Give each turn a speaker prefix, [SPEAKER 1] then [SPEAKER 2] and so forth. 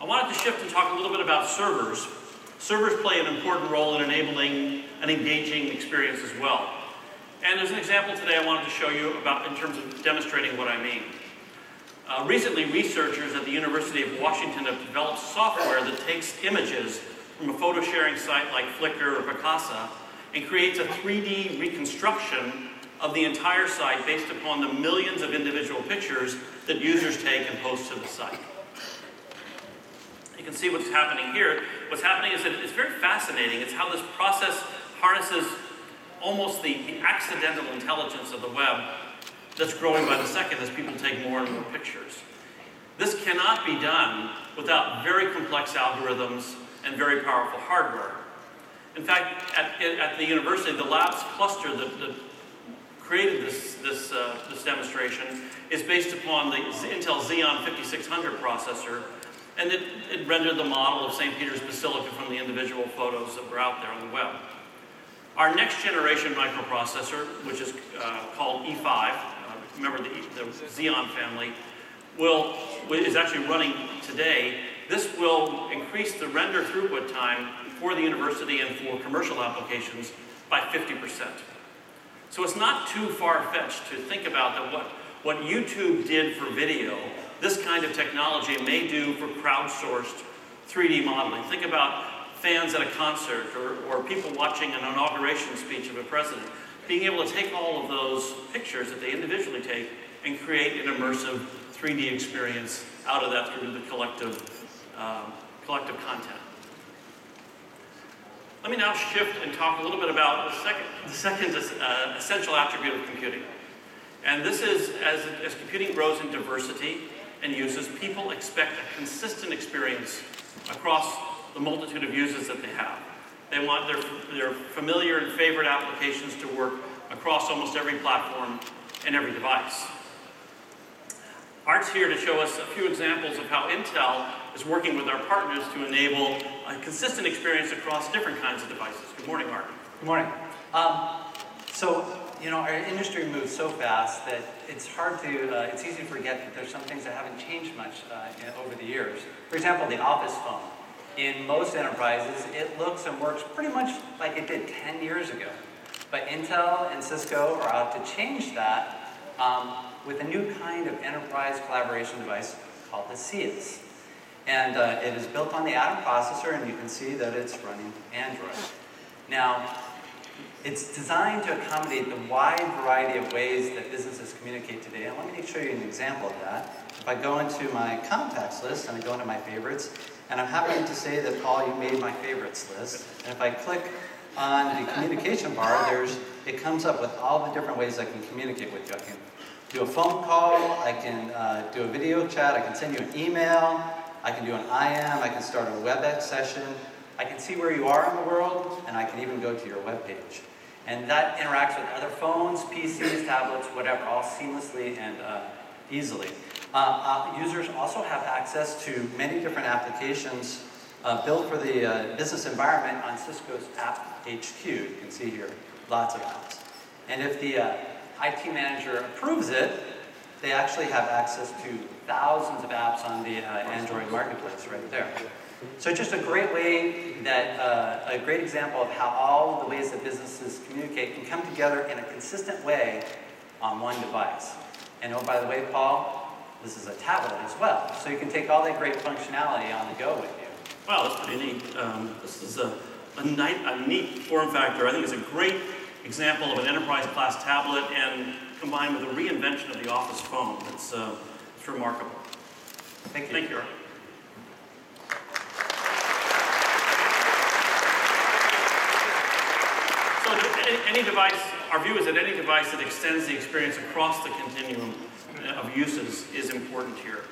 [SPEAKER 1] I wanted to shift and talk a little bit about servers. Servers play an important role in enabling an engaging experience as well. And there's an example today I wanted to show you about in terms of demonstrating what I mean. Recently, researchers at the University of Washington have developed software that takes images from a photo sharing site like Flickr or Picasa and creates a 3D reconstruction of the entire site based upon the millions of individual pictures that users take and post to the site. You can see what's happening here. What's happening is that it's very fascinating. It's how this process harnesses almost the accidental intelligence of the web that's growing by the second as people take more and more pictures. This cannot be done without very complex algorithms and very powerful hardware. In fact, at the university, the labs cluster that created this demonstration is based upon the Intel Xeon 5600 processor, and it rendered the model of St. Peter's Basilica from the individual photos that were out there on the web. Our next generation microprocessor, which is called E5, remember the Xeon family, is actually running today. This will increase the render throughput time for the university and for commercial applications by 50%. So it's not too far-fetched to think about that what YouTube did for video, this kind of technology may do for crowdsourced 3D modeling. Think about fans at a concert or people watching an inauguration speech of a president, being able to take all of those pictures that they individually take and create an immersive 3D experience out of that through the collective content. Let me now shift and talk a little bit about the second essential attribute of computing. And this is, as computing grows in diversity and uses, people expect a consistent experience across the multitude of uses that they have. They want their familiar and favorite applications to work across almost every platform and every device. Art's here to show us a few examples of how Intel is working with our partners to enable a consistent experience across different kinds of devices. Good morning, Art.
[SPEAKER 2] Good morning. Our industry moves so fast that it's hard to, it's easy to forget that there's some things that haven't changed much over the years. For example, the office phone. In most enterprises, it looks and works pretty much like it did 10 years ago. But Intel and Cisco are out to change that with a new kind of enterprise collaboration device called the CS. And it is built on the Atom processor, and you can see that it's running Android. Now, it's designed to accommodate the wide variety of ways that businesses communicate today. And let me show you an example of that. If I go into my contacts list and I go into my favorites, and I'm happy to say that, Paul, you made my favorites list. And if I click on the communication bar, it comes up with all the different ways I can communicate with you. I can do a phone call, I can do a video chat, I can send you an email, I can do an IM, I can start a WebEx session, I can see where you are in the world, and I can even go to your web page. And that interacts with other phones, PCs, tablets, whatever, all seamlessly and easily. Users also have access to many different applications built for the business environment on Cisco's App HQ. You can see here, lots of apps. And if the IT manager approves it, they actually have access to thousands of apps on the Android marketplace right there. So just a great way that, a great example of how all the ways that businesses communicate can come together in a consistent way on one device. And oh, by the way, Paul, this is a tablet as well. So you can take all that great functionality on the go with you.
[SPEAKER 1] Wow, that's pretty neat. This is a neat form factor. I think it's a great example of an enterprise-class tablet and combined with a reinvention of the office phone. It's remarkable.
[SPEAKER 2] Thank you.
[SPEAKER 1] Thank you, Art. So any device, our view is that any device that extends the experience across the continuum of uses is important here.